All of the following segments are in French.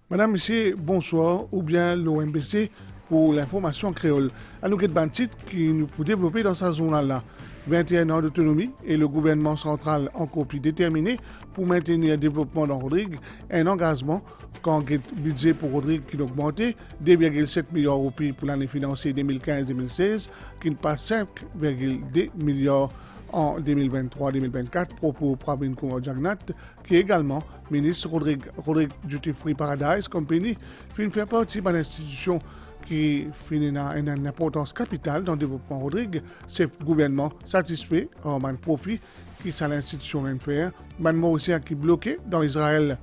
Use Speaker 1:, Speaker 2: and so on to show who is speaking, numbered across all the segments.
Speaker 1: Madame, Monsieur, bonsoir, ou bien l'OMBC pour l'information créole. À nous ban titre qui nous peut développer dans sa zone-là. 21 ans d'autonomie et le gouvernement central en copie déterminé pour maintenir le développement dans Rodrigue, un engagement quand le budget pour Rodrigue qui a augmenté 2,7 milliards de roupies pour l'année financière 2015-2016, qui passe 5,2 milliards en 2023-2024, propos Pravin Kumar Jagnat, qui est également ministre Rodrigue Duty Free Paradise Company, puis fait partie d'une institution qui finit une importance capitale dans le développement Rodrigue. C'est le gouvernement satisfait en man profit qui ça l'institution vient faire. Man Mauricien qui est bloqué dans Israël.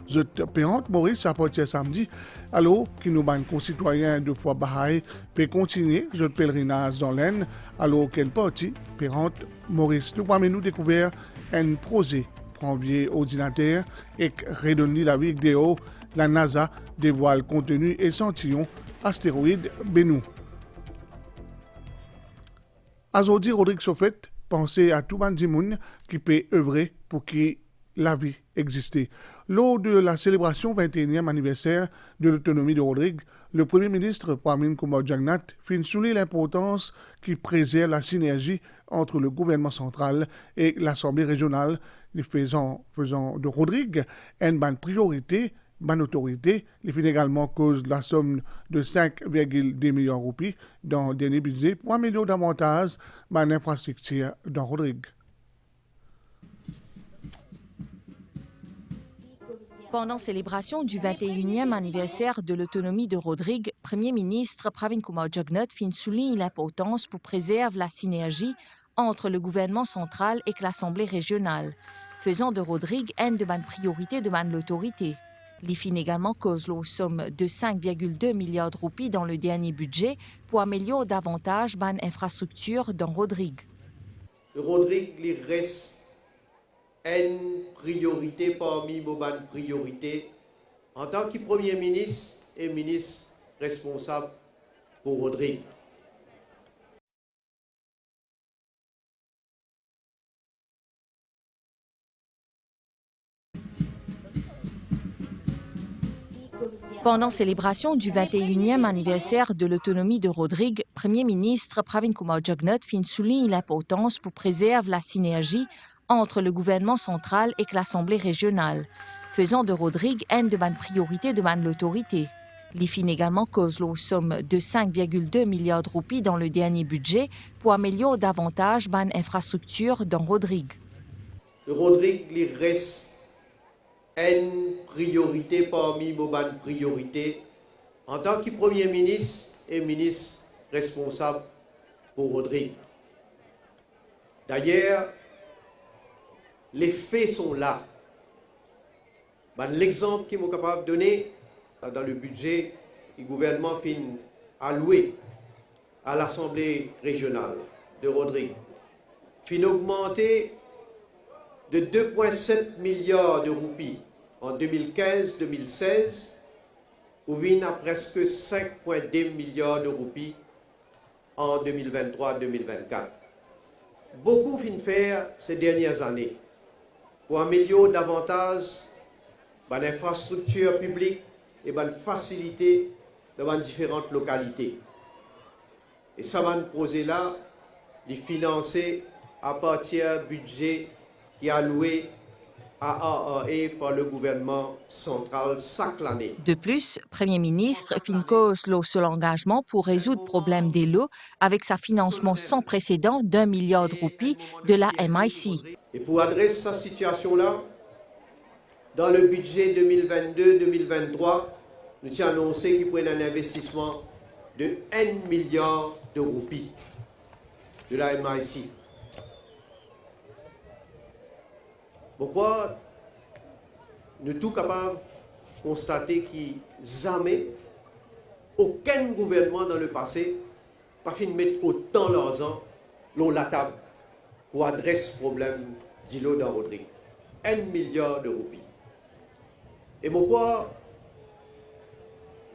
Speaker 1: Je pérante Maurice à partir samedi, alors qui nous ban concitoyens de foi Bahaï peut continuer je pèlerinage dans l'Aisne, alors qu'une partie pérante Maurice nous permet nous découvrir un projet premier ordinateur et redonner la vidéo. La NASA dévoile contenu échantillon astéroïde Bennu. Aujourd'hui, Rodrigue Sofet pensez à tout monde qui peut œuvrer pour que la vie existe. Lors de la célébration 21e anniversaire de l'autonomie de Rodrigue, le Premier ministre Pravin Kumar Jagnat fit souligner l'importance qui préserve la synergie entre le gouvernement central et l'Assemblée régionale, faisant de Rodrigue une bonne priorité, bonne autorité. Il fait également cause de la somme de 5,2 milliards de roupies dans le dernier budget pour améliorer davantage l'infrastructure dans Rodrigue.
Speaker 2: Pendant célébration du 21e anniversaire de l'autonomie de Rodrigue, Premier ministre Pravin Kumar Jagnat souligne l'importance pour préserver la synergie entre le gouvernement central et l'Assemblée régionale, faisant de Rodrigue une de bonnes priorités de l'autorité. Il fin également cause la somme de 5,2 milliards de roupies dans le dernier budget pour améliorer davantage l'infrastructure dans Rodrigue.
Speaker 3: Rodrigue il reste une priorité parmi vos priorités en tant que Premier ministre et ministre responsable pour Rodrigue.
Speaker 2: Pendant célébration du 21e anniversaire de l'autonomie de Rodrigue, Premier ministre Pravin Kumar Jagnat souligne l'importance pour préserver la synergie entre le gouvernement central et l'Assemblée régionale, faisant de Rodrigue une de bonnes priorités de l'autorité. Il fin également cause la somme de 5,2 milliards de roupies dans le dernier budget pour améliorer davantage l'infrastructure dans Rodrigue.
Speaker 3: Rodrigue il reste une priorité parmi vos priorités en tant que Premier ministre et ministre responsable pour Rodrigue. D'ailleurs, les faits sont là. L'exemple qu'ils sont capables de donner dans le budget du gouvernement fin alloué à l'Assemblée régionale de Rodrigue, fin augmenté de 2,7 milliards de roupies en 2015-2016 pour venir à presque 5,2 milliards de roupies en 2023-2024. Beaucoup fin faire ces dernières années pour améliorer davantage l'infrastructure publique et faciliter dans différentes localités. Et ça va nous poser là, les financer à partir du budget qui est alloué à AAE par le gouvernement central chaque année.
Speaker 2: De plus, Premier ministre cause le seul engagement pour résoudre le problème des lots avec sa financement sans précédent d'1 milliard de roupies de la MIC.
Speaker 3: Et pour adresser cette situation-là, dans le budget 2022-2023, nous avons annoncé qu'il pourrait y avoir un investissement de 1 milliard de roupies de la MIC. Pourquoi nous sommes tous capables de constater que jamais aucun gouvernement dans le passé n'a fait mettre autant d'argent sur la table pour adresser ce problème d'îlot dans Rodrigue. 1 milliard de roupies. Et pourquoi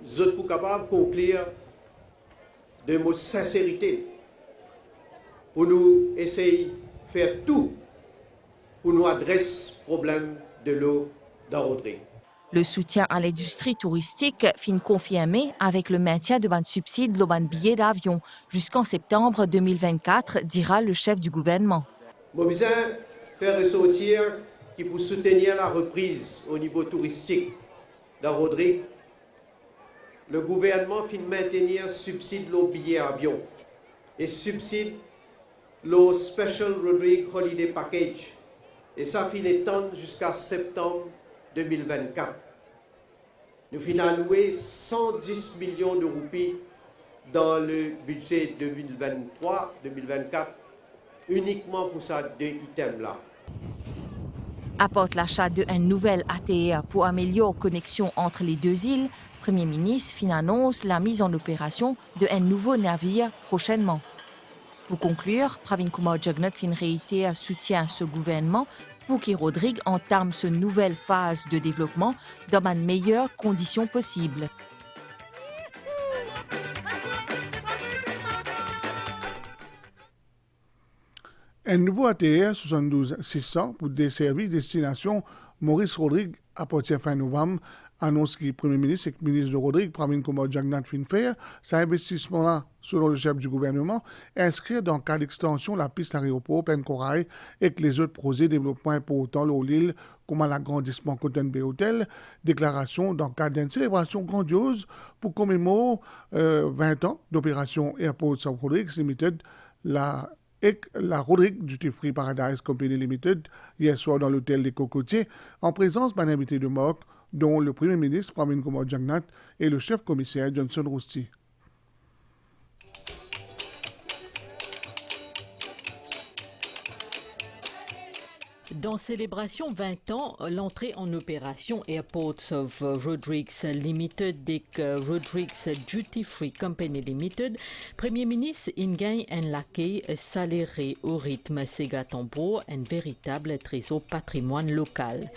Speaker 3: nous sommes capables de conclure de mots de sincérité pour nous essayer de faire tout pour nous adresser le problème de l'eau dans Rodrigue.
Speaker 2: Le soutien à l'industrie touristique fin confirmé avec le maintien de subsides de billets d'avion jusqu'en septembre 2024, dira le chef du gouvernement.
Speaker 3: Mobisin fait ressortir qui pour soutenir la reprise au niveau touristique dans Rodrigue, le gouvernement fin maintenir subside le billet avion et subside le Special Rodrigue Holiday Package. Et ça fin étendre jusqu'à septembre 2024. Nous finons alloué 110 millions de roupies dans le budget 2023-2024 uniquement pour ces deux items-là.
Speaker 2: Apporte l'achat d'un nouvel ATR pour améliorer la connexion entre les deux îles. Premier ministre annonce la mise en opération d'un nouveau navire prochainement. Pour conclure, Pravin Kumar Jugnauth réitère soutient ce gouvernement pour que Rodrigue entame cette nouvelle phase de développement dans les meilleures conditions possibles.
Speaker 1: Un nouveau ATR 72-600 pour desservir destination Maurice Rodrigue à partir fin novembre, annonce que le Premier ministre et le ministre de Rodrigue, Pravin Kumar Jugnauth, fin faire. Cet investissement-là, selon le chef du gouvernement, inscrit dans le cas d'extension la piste aéroport Pencorail et que les autres projets de développement importants de l'île, comme l'agrandissement Cotton Bay Hotel, déclaration dans le cadre d'une célébration grandiose pour commémorer 20 ans d'opération Airports of Rodrigues Limited, la Rodrigue Duty Free Paradise Company Limited, hier soir dans l'hôtel des Cocotiers, en présence d'un invité de marque, dont le Premier ministre Pravin Kumar Jugnauth et le chef commissaire Johnson Rousty.
Speaker 4: Dans Célébration 20 ans, l'entrée en opération Airports of Rodrigues Limited et Rodrigues Duty Free Company Limited, Premier ministre Ingay Nlake saléré au rythme Ségatambo, un véritable trésor patrimoine local.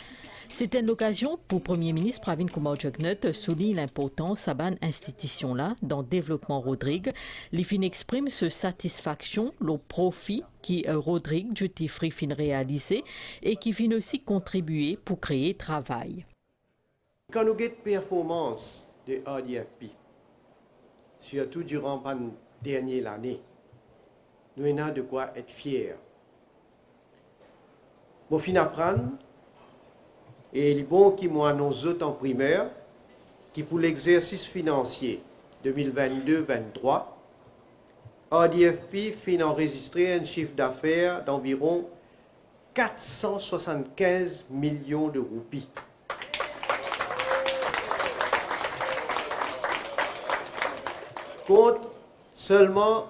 Speaker 4: C'était l'occasion pour Premier ministre Pravin Kumar Jugnauth souligne l'importance de cette institution-là dans le développement Rodrigue. L'IFIN exprime sa satisfaction, le profit qui Rodrigue Duty Free fin réalisé et qui fin aussi contribuer pour créer travail.
Speaker 3: Quand nous avons performance de RDFP, surtout durant la dernière année, nous avons de quoi être fiers. Bon, fin apprendre. Et il est bon qui m'ont annoncé en primaire qui pour l'exercice financier 2022-23, RDFP fin enregistrer un chiffre d'affaires d'environ 475 millions de roupies. Contre seulement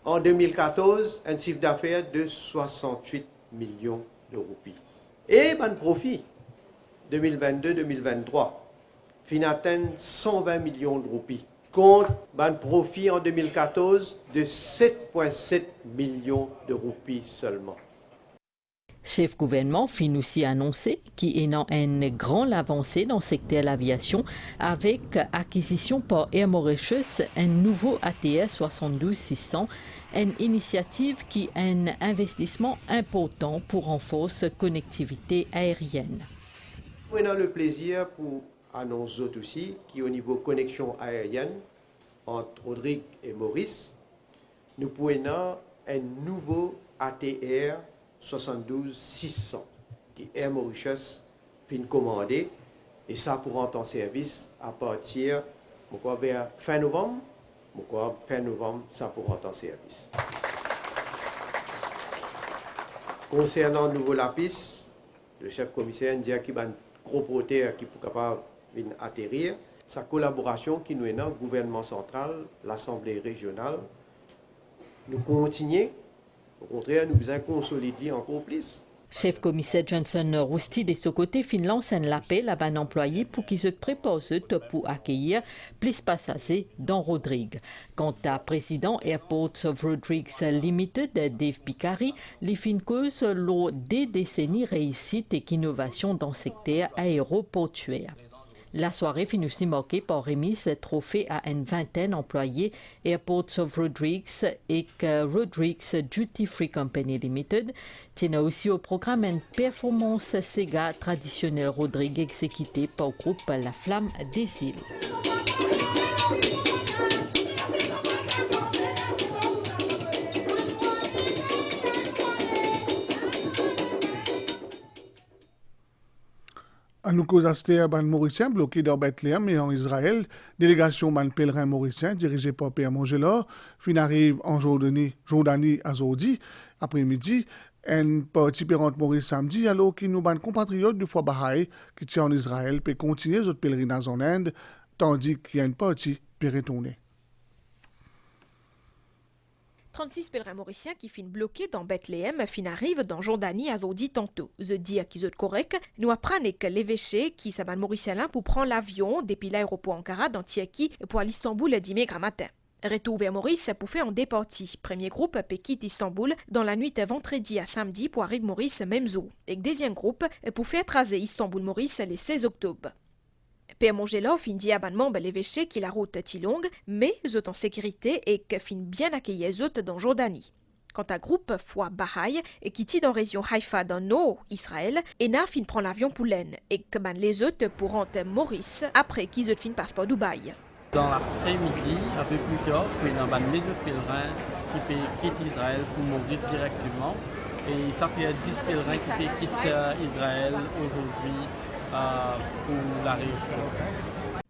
Speaker 3: en 2014 un chiffre d'affaires de 68 millions de roupies. Et bon profit 2022-2023, fin atteint 120 millions de roupies, contre un profit en 2014 de 7,7 millions de roupies seulement.
Speaker 4: Chef gouvernement fin aussi annoncé qu'il y a une grande avancée dans le secteur de l'aviation avec acquisition par Air Mauritius un nouveau ATR 72-600, une initiative qui est un investissement important pour renforcer la connectivité aérienne.
Speaker 3: On a le plaisir pour annoncer aussi qu'au niveau connexion aérienne entre Rodrigue et Maurice, nous pouvons un nouveau ATR 72-600 qui Air Mauritius fin commandé et ça pour entrer en service à partir vers fin novembre. Fin novembre, ça pour entrer en service. Concernant le nouveau lapis, le chef commissaire dit qu'il y a un gros porteur qui est capable d'atterrir. Sa collaboration qui nous est dans le gouvernement central, l'Assemblée régionale, nous continuons. Au contraire, nous devons consolider encore plus.
Speaker 4: Chef commissaire Johnson Rousty de ce côté lance un appel à un employé pour qu'ils se préparent pour accueillir plus de passagers dans Rodrigue. Quant à président Airports of Rodrigues Limited, Dave Picari, il fin cause des décennies réussite et innovation dans le secteur aéroportuaire. La soirée finit aussi marquée par remise de trophées à une vingtaine d'employés Airports of Rodrigues et Rodrigues Duty Free Company Limited. Tient aussi au programme une performance Sega traditionnelle Rodrigues exécutée par le groupe La Flamme des Îles.
Speaker 1: À nous cause Astéa ban mauricien bloqué dans Bethléem et en Israël, délégation ban pèlerin mauricien dirigée par Pierre Mongelor, fin arrive en Jordanie à Zodi, après-midi, une partie pérante Maurice samedi, alors que nous ban compatriotes du foi Baha'i qui tient en Israël peut continuer les autres pèlerinages en Inde, tandis qu'il y a une partie peut retourner.
Speaker 5: 36 pèlerins mauriciens qui finissent bloqués dans Bethléem arrivent dans Jordanie à Zodi tantôt. Je dis à qui est correct, nous apprenons que l'évêché qui s'abat mauricien là pour prendre l'avion depuis l'aéroport Ankara dans Tiaki pour aller à Istanbul le dimanche matin. Retour vers Maurice pour faire en deux parties. Premier groupe quitte Istanbul dans la nuit de vendredi à samedi pour arriver Maurice même jour. Et deuxième groupe pour faire tracer Istanbul-Maurice le 16 octobre. Pierre Mongelor fin dit à membre l'évêché qui la route est longue, mais eux en sécurité et que fin bien accueillir eux dans Jordanie. Quant à groupe foi Baha'i et qui tient dans la région Haïfa dans Nord Israël, et n'a fin prend l'avion pour l'Aisne et que les autres pour rentrer Maurice après qu'ils fin passeport Dubaï.
Speaker 6: Dans l'après-midi, un peu plus tard, il y a mes autres pèlerins qui quittent Israël pour Maurice directement. Et ça fait 10 pèlerins qui quittent Israël aujourd'hui pour la région.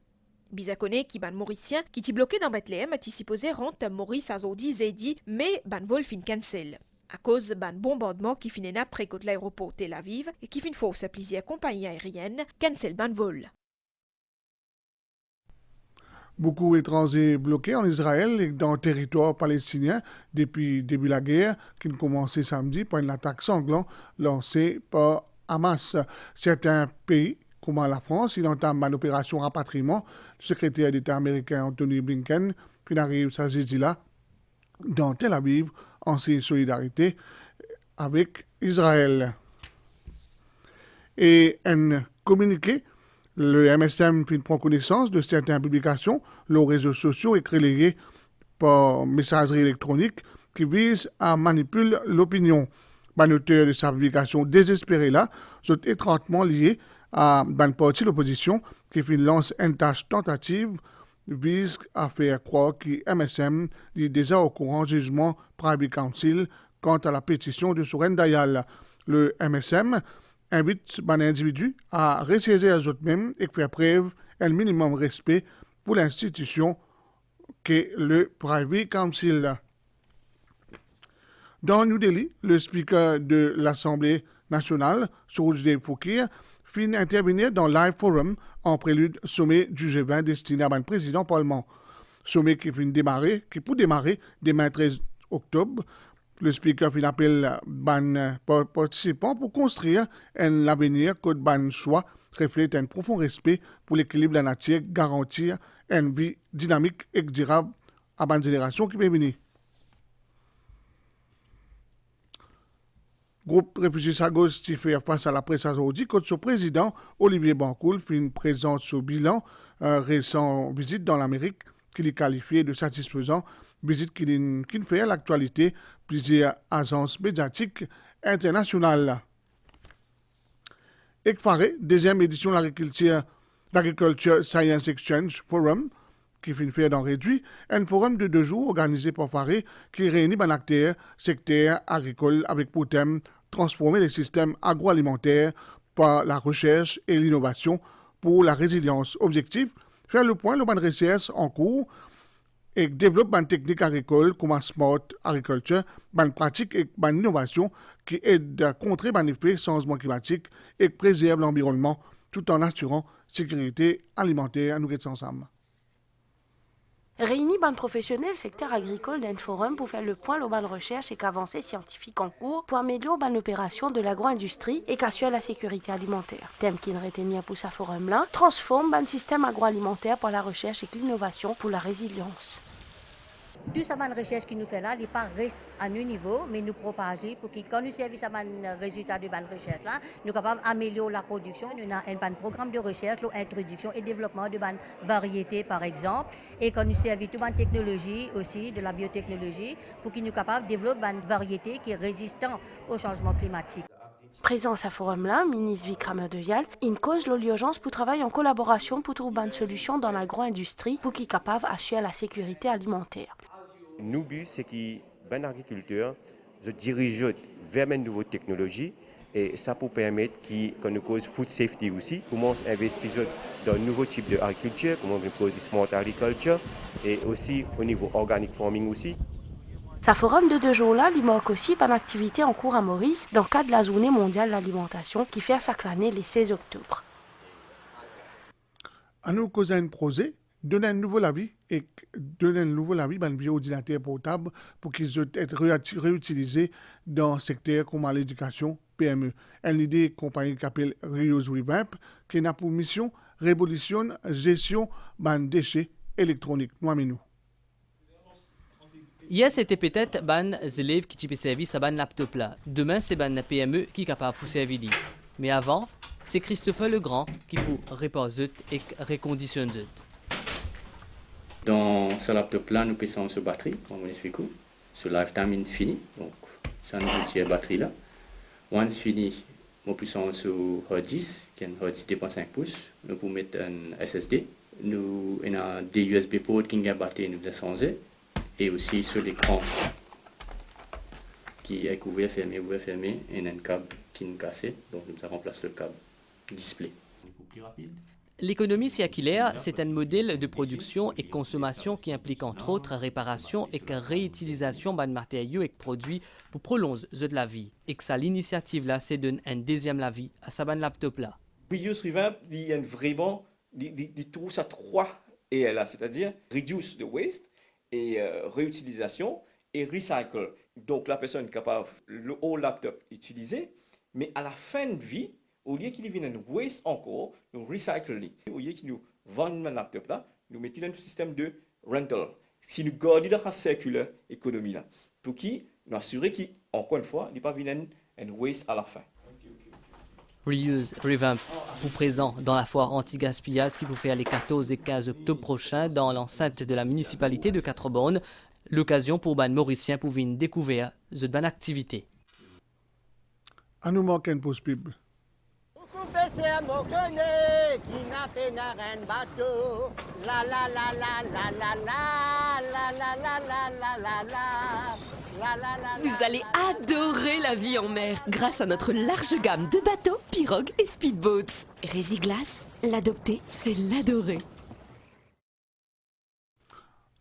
Speaker 5: Bizakone qui ban mauricien qui t'y bloqué dans Bethléem t'y supposé rentrer Maurice à Zodi Zedi, mais ban vol fin cancel. À cause ban bombardement qui finit après côté l'aéroport Tel Aviv et qui fin force plusieurs compagnies aériennes cancel ban vol.
Speaker 1: Beaucoup d'étrangers bloqués en Israël et dans le territoire palestinien depuis le début de la guerre, qui a commencé samedi par une attaque sanglante lancée par Hamas. Certains pays, comme la France, il entame une opération rapatriement. Le secrétaire d'État américain Anthony Blinken, puis arrive sa là dans Tel Aviv en solidarité avec Israël. Et un communiqué, le MSM prend connaissance de certaines publications, les réseaux sociaux et relayées par messagerie électronique qui visent à manipuler l'opinion. L'auteur de sa publication désespérée là, sont étroitement liés à une partie de l'opposition qui lance une tâche tentative vise à faire croire que MSM est déjà au courant du jugement Private Council quant à la pétition de Soren Dayal. Le MSM invite les individus à ressaisir les autres mêmes et faire preuve d'un minimum respect pour l'institution qu'est le Private Council. Dans New Delhi, le speaker de l'Assemblée nationale, Surojdev Phokir, fin intervenir dans Live Forum en prélude sommet du G20 destiné à un président parlement. Sommet qui peut démarrer demain 13 octobre. Le speaker fin appelle ban participants pour construire un avenir que ban choix reflète un profond respect pour l'équilibre de la nature, garantir une vie dynamique et durable à la génération qui peut venir. Groupe réfugiés Sagos qui fait face à la presse aujourd'hui, que son président Olivier Bancoul fait une présence sur bilan récent visite dans l'Amérique qu'il est qualifié de satisfaisant, visite qui fait à l'actualité plusieurs agences médiatiques internationales. ECFARE, deuxième édition de l'Agriculture Science Exchange Forum, qui finit faire dans réduit, un forum de 2 jours organisé par FARE qui réunit les acteurs secteur agricole avec pour thème transformer les systèmes agroalimentaires par la recherche et l'innovation pour la résilience. Objectif, faire le point de la recherche en cours et développer une technique agricole comme Smart Agriculture, une pratique et une innovation qui aide à contrer les effets du changement climatique et préserve l'environnement tout en assurant sécurité alimentaire. Nous sommes ensemble.
Speaker 7: Réunis ban professionnels secteur agricole d'un forum pour faire le point sur ban recherche et qu'avancées scientifiques en cours pour améliorer ban opération de l'agro-industrie et qu'assurer la sécurité alimentaire. Thème qui retenir pour ce forum là, transforme ban système agroalimentaire par la recherche et l'innovation pour la résilience.
Speaker 8: Tout ça, la recherche qui nous fait là, il n'est pas reste à nos niveaux, mais nous propager pour que quand nous servons à résultat de la recherche là, nous sommes capables d'améliorer la production. Nous avons un programme de recherche, l'introduction et développement de variétés par exemple, et quand nous servons toute la technologie aussi, de la biotechnologie, pour que nous soyons capables de développer une variété qui est résistante au changement climatique.
Speaker 7: Présent à ce forum-là, ministre Vikram Duyal, il cause l'urgence pour travailler en collaboration pour trouver une solution dans l'agro-industrie pour qu'il soit capable d'assurer la sécurité alimentaire.
Speaker 9: Nous, but, c'est que les agriculteurs se dirigent vers une nouvelle technologie et ça peut permettre qu'on nous cause food safety aussi, comment investir dans un nouveau type d'agriculture, comment on cause smart agriculture et aussi au niveau organic farming aussi.
Speaker 7: Ce forum de 2 jours-là, il marque aussi par une activité en cours à Maurice dans le cadre de la Journée mondiale de l'alimentation qui fait chaque année le 16 octobre.
Speaker 1: À nous causer un projet, donner un nouveau avis et donner un nouveau avis dans le ordinateur portable pour qu'ils soient réutilisés dans le secteur comme l'éducation PME. Une idée compagnie qui s'appelle Rios Revamp qui a pour mission révolution gestion des déchets électroniques. Nous.
Speaker 10: Hier, c'était peut-être les élèves qui ont servi à ban laptop là. Demain, c'est la PME qui est capable de servir. Mais avant, c'est Christopher Legrand qui peut réparer et reconditionner.
Speaker 11: Dans ce laptop-là, nous passons sur batterie, comme on explique, sur lifetime infini. Donc, c'est une petite batterie là. Once fini, nous passons sur hard disk, qui est un hard disk 2.5 pouces. Nous pouvons mettre un SSD. Nous avons des USB ports qui ont une batterie, nous descendons. Et aussi sur l'écran qui est ouvert, fermé, et un câble qui nous casse, donc nous remplaçons le câble display.
Speaker 10: L'économie circulaire, c'est un modèle de production et consommation qui implique entre autres réparation et réutilisation de matériaux et produits pour prolonger de la vie. Et que ça, l'initiative là, c'est donner un deuxième la vie à sa laptop là.
Speaker 12: Reuse Revamp, il y a vraiment, il trouve ça 3 et là, c'est-à-dire reduce the waste, et réutilisation et recycle. Donc la personne est capable le haut laptop utiliser, mais à la fin de vie, au lieu qu'il vienne un waste encore, nous recycle. Au lieu qu'il nous vende un laptop là, nous mettons un système de rental. Si nous gardons dans la circulaire économie là, pour qui nous assurer qu'encore une fois, il n'y a pas un waste à la fin.
Speaker 10: Reuse Revamp, pour présent dans la foire anti-gaspillage qui vous fait les 14 et 15 octobre prochains dans l'enceinte de la municipalité de Quatre-Bornes. L'occasion pour les Mauriciens pour venir découvrir cette bonne activité.
Speaker 1: À nous manquer une pause pub.
Speaker 13: Vous allez adorer la vie en mer grâce à notre large gamme de bateaux, pirogues et speedboats. Résiglace, l'adopter, c'est l'adorer.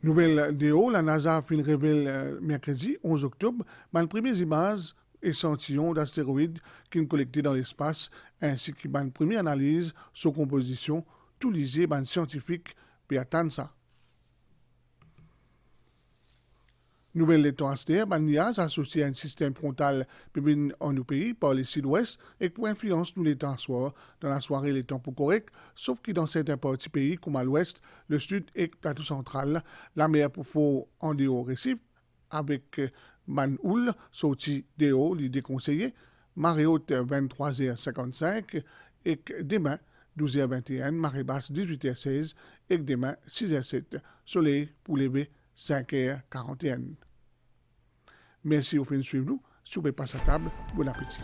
Speaker 1: Nouvelle déo, la NASA a fait une révèle mercredi 11 octobre, les premières images échantillons d'astéroïdes qui sont collectés dans l'espace, ainsi que une première analyse sur composition, tout lisé par scientifique pour atteindre ça. Nouvelle lettre astère, NIAS associé à un système frontal en nos pays par le sud-ouest et pour influence nous les temps soir. Dans la soirée, les temps pour correct, sauf que dans certains petits pays comme à l'ouest, le sud et le plateau central, la mer pour faux en dehors récif avec Manhoul, sorti dehors, l'idée conseillée, marée haute 23h55 et demain 12h21, marée basse 18h16 et demain 6h07, soleil pour lever 5h41. Merci au fait de suivre nous. Si vous ne passez à table, bon appétit.